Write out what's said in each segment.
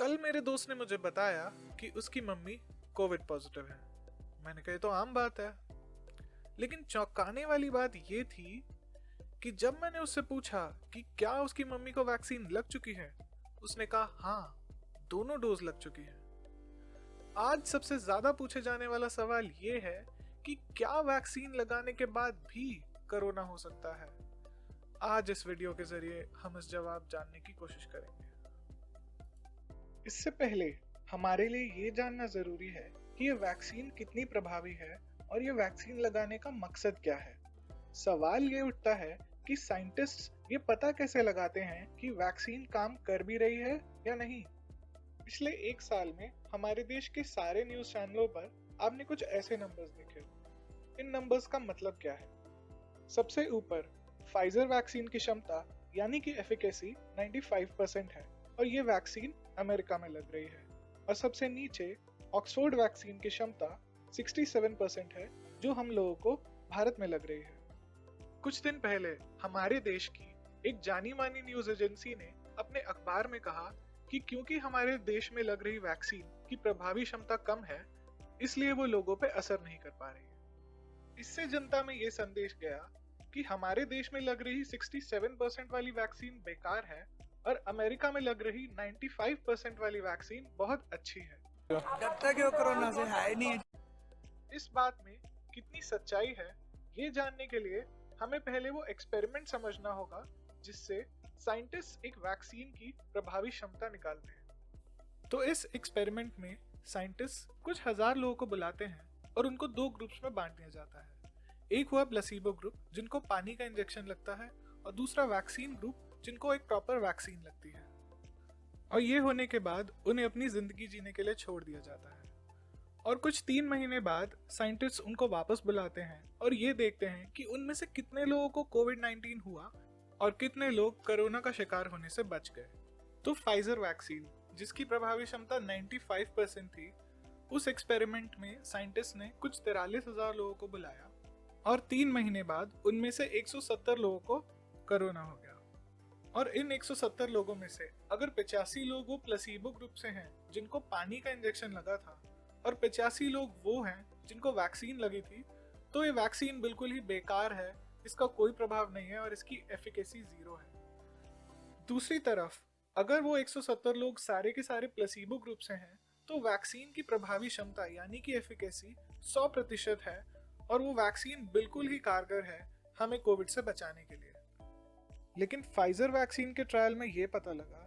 कल मेरे दोस्त ने मुझे बताया कि उसकी मम्मी कोविड पॉजिटिव है। मैंने कहा ये तो आम बात है, लेकिन चौंकाने वाली बात ये थी कि जब मैंने उससे पूछा कि क्या उसकी मम्मी को वैक्सीन लग चुकी है, उसने कहा हाँ, दोनों डोज लग चुकी है। आज सबसे ज्यादा पूछे जाने वाला सवाल ये है कि क्या वैक्सीन लगाने के बाद भी कोरोना हो सकता है। आज इस वीडियो के जरिए हम इस जवाब जानने की कोशिश करेंगे। इससे पहले हमारे लिए ये जानना जरूरी है कि ये वैक्सीन कितनी प्रभावी है और ये वैक्सीन लगाने का मकसद क्या है। सवाल ये उठता है कि साइंटिस्ट्स ये पता कैसे लगाते हैं कि वैक्सीन काम कर भी रही है या नहीं। पिछले एक साल में हमारे देश के सारे न्यूज चैनलों पर आपने कुछ ऐसे नंबर्स देखे। इन नंबर्स का मतलब क्या है? सबसे ऊपर फाइजर वैक्सीन की क्षमता यानी कि एफिकेसी 95% है और ये वैक्सीन अमेरिका में लग रही है। और सबसे नीचे ऑक्सफोर्ड वैक्सीन की क्षमता 67% है जो हम लोगों को भारत में लग रही है। कुछ दिन पहले हमारे देश की एक जानी मानी न्यूज एजेंसी ने अपने अखबार में कहा कि क्योंकि हमारे देश में लग रही वैक्सीन की प्रभावी क्षमता कम है, इसलिए वो लोगों पे असर नहीं कर पा रही है। इससे जनता में ये संदेश गया कि हमारे देश में लग रही 67% वाली वैक्सीन बेकार है और अमेरिका में लग रही 95% वाली वैक्सीन बहुत अच्छी है। डरता क्यों कोरोना से? है नहीं। इस बात में कितनी सच्चाई है, ये जानने के लिए हमें पहले वो एक्सपेरिमेंट समझना होगा जिससे साइंटिस्ट एक वैक्सीन की प्रभावी क्षमता निकालते हैं। तो इस एक्सपेरिमेंट में साइंटिस्ट कुछ हजार लोगों को बुलाते हैं और उनको दो ग्रुप्स में बांट दिया जाता है। एक हुआ प्लेसिबो ग्रुप जिनको पानी का इंजेक्शन लगता है और दूसरा वैक्सीन ग्रुप जिनको एक प्रॉपर वैक्सीन लगती है। और ये होने के बाद उन्हें अपनी जिंदगी जीने के लिए छोड़ दिया जाता है। और कुछ 3 महीने बाद साइंटिस्ट उनको वापस बुलाते हैं और ये देखते हैं कि उनमें से कितने लोगों को कोविड-19 हुआ और कितने लोग कोरोना का शिकार होने से बच गए। तो फाइजर वैक्सीन जिसकी प्रभावी क्षमता 95% थी, उस एक्सपेरिमेंट में साइंटिस्ट ने कुछ 43,000 लोगों को बुलाया और 3 महीने बाद उनमें से 170 लोगों को कोरोना हो गया। और इन 170 लोगों में से अगर 85 लोग वो प्लेसिबो ग्रुप से हैं जिनको पानी का इंजेक्शन लगा था और 85 लोग वो हैं जिनको वैक्सीन लगी थी, तो ये वैक्सीन बिल्कुल ही बेकार है, इसका कोई प्रभाव नहीं है और इसकी एफिकेसी 0 है। दूसरी तरफ अगर वो 170 लोग सारे के सारे प्लेसिबो ग्रुप से हैं, तो वैक्सीन की प्रभावी क्षमता यानी कि एफिकेसी 100% है और वो वैक्सीन बिल्कुल ही कारगर है हमें कोविड से बचाने के लिए। लेकिन फाइजर वैक्सीन के ट्रायल में ये पता लगा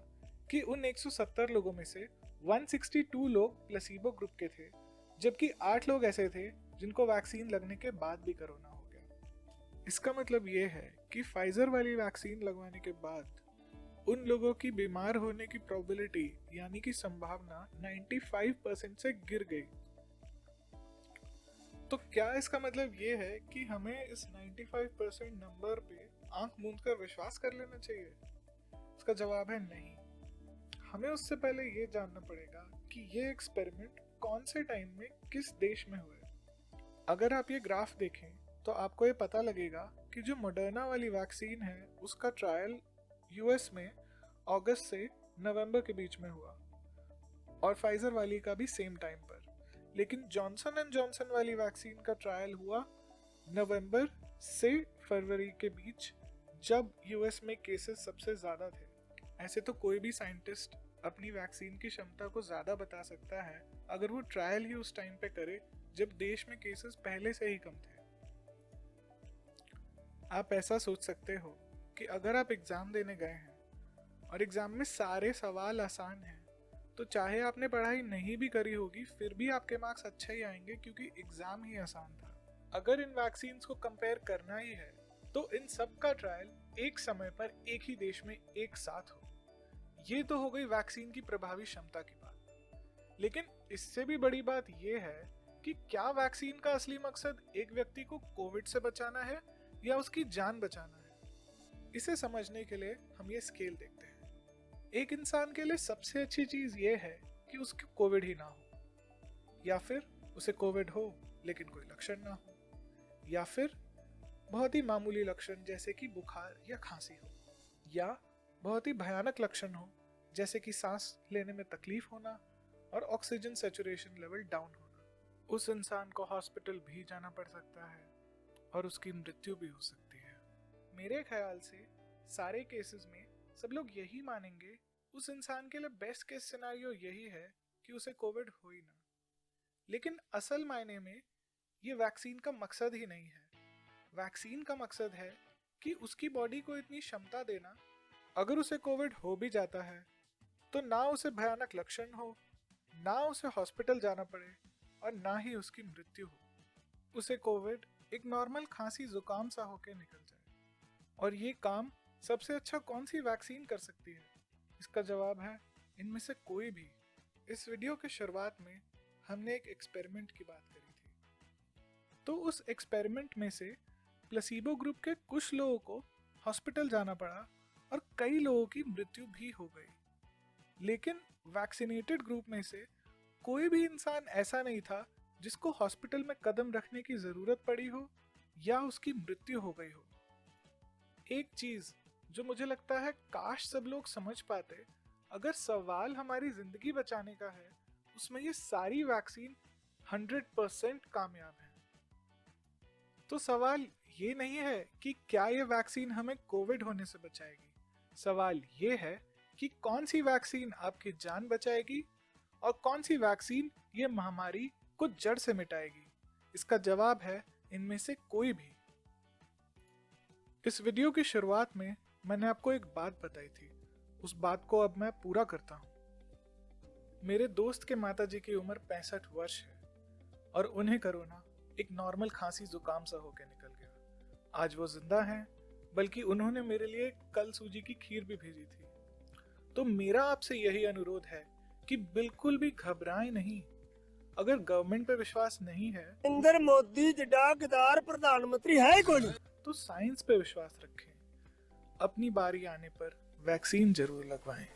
कि उन 170 लोगों में से 162 लोग प्लेसिबो ग्रुप के थे, जबकि 8 लोग ऐसे थे जिनको वैक्सीन लगने के बाद भी कोरोना हो गया। इसका मतलब ये है कि फाइजर वाली वैक्सीन लगवाने के बाद उन लोगों की बीमार होने की प्रोबेबिलिटी यानी कि संभावना 95% से गिर गई। तो क्या इसका मतलब ये है कि हमें इस 95% नंबर पे आंख मूंद कर विश्वास कर लेना चाहिए? इसका जवाब है नहीं। हमें उससे पहले ये जानना पड़ेगा कि ये एक्सपेरिमेंट कौन से टाइम में किस देश में हुए। अगर आप ये ग्राफ देखें तो आपको ये पता लगेगा कि जो मॉडर्ना वाली वैक्सीन है उसका ट्रायल यूएस में अगस्त से नवंबर के बीच में हुआ और फाइजर वाली का भी सेम टाइम पर। लेकिन जॉनसन एंड जॉनसन वाली वैक्सीन का ट्रायल हुआ नवंबर से फरवरी के बीच, जब यूएस में केसेस सबसे ज्यादा थे। ऐसे तो कोई भी साइंटिस्ट अपनी वैक्सीन की क्षमता को ज्यादा बता सकता है अगर वो ट्रायल ही उस टाइम पे करे जब देश में केसेस पहले से ही कम थे। आप ऐसा सोच सकते हो कि अगर आप एग्जाम देने गए हैं और एग्जाम में सारे सवाल आसान हैं, तो चाहे आपने पढ़ाई नहीं भी करी होगी फिर भी आपके मार्क्स अच्छे ही आएंगे क्योंकि एग्जाम ही आसान था। अगर इन वैक्सीन्स को कंपेयर करना ही है तो इन सब का ट्रायल एक समय पर एक ही देश में एक साथ हो। ये तो हो गई वैक्सीन की प्रभावी क्षमता की बात। लेकिन इससे भी बड़ी बात यह है कि क्या वैक्सीन का असली मकसद एक व्यक्ति को कोविड से बचाना है या उसकी जान बचाना है? इसे समझने के लिए हम ये स्केल देखते हैं। एक इंसान के लिए सबसे अच्छी चीज ये है कि उसको कोविड ही ना हो, या फिर उसे कोविड हो लेकिन कोई लक्षण ना हो, या फिर बहुत ही मामूली लक्षण जैसे कि बुखार या खांसी हो, या बहुत ही भयानक लक्षण हो जैसे कि सांस लेने में तकलीफ होना और ऑक्सीजन सैचुरेशन लेवल डाउन होना। उस इंसान को हॉस्पिटल भी जाना पड़ सकता है और उसकी मृत्यु भी हो सकती है। मेरे ख्याल से सारे केसेस में सब लोग यही मानेंगे उस इंसान के लिए बेस्ट केस सिनेरियो यही है कि उसे कोविड हो ही ना। लेकिन असल मायने में ये वैक्सीन का मकसद ही नहीं है। वैक्सीन का मकसद है कि उसकी बॉडी को इतनी क्षमता देना, अगर उसे कोविड हो भी जाता है तो ना उसे भयानक लक्षण हो, ना उसे हॉस्पिटल जाना पड़े और ना ही उसकी मृत्यु हो। उसे कोविड एक नॉर्मल खांसी जुकाम सा होके निकल जाए। और ये काम सबसे अच्छा कौन सी वैक्सीन कर सकती है? इसका जवाब है इनमें से कोई भी। इस वीडियो के शुरुआत में हमने एक एक्सपेरिमेंट की बात करी थी। तो उस एक्सपेरिमेंट में से प्लेसिबो ग्रुप के कुछ लोगों को हॉस्पिटल जाना पड़ा और कई लोगों की मृत्यु भी हो गई। लेकिन वैक्सीनेटेड ग्रुप में से कोई भी इंसान ऐसा नहीं था जिसको हॉस्पिटल में कदम रखने की जरूरत पड़ी हो या उसकी मृत्यु हो गई हो। एक चीज जो मुझे लगता है काश सब लोग समझ पाते, अगर सवाल हमारी जिंदगी बचाने का है, उसमें ये सारी वैक्सीन 100% कामयाब है। तो सवाल ये नहीं है कि क्या ये वैक्सीन हमें कोविड होने से बचाएगी। सवाल ये है कि कौन सी वैक्सीन आपकी जान बचाएगी और कौन सी वैक्सीन ये महामारी को जड़ से मिटाएगी। इसका जवाब है इनमें से कोई भी। इस वीडियो की शुरुआत में मैंने आपको एक बात बताई थी, उस बात को अब मैं पूरा करता हूँ। मेरे दोस्त के माताजी की उम्र 65 वर्ष है और उन्हें कोरोना एक नॉर्मल खांसी जुकाम सा होकर निकल गया। आज वो जिंदा हैं, बल्कि उन्होंने मेरे लिए कल सूजी की खीर भी भेजी थी। तो मेरा आपसे यही अनुरोध है कि बिल्कुल भी घबराएं नहीं। अगर गवर्नमेंट पे विश्वास नहीं है, नरेंद्र मोदी जिड्डा गद्दार प्रधानमंत्री है कोई नहीं, तो साइंस पे विश्वास रखें। अपनी बारी आने पर वैक्सीन जरूर लगवाएं।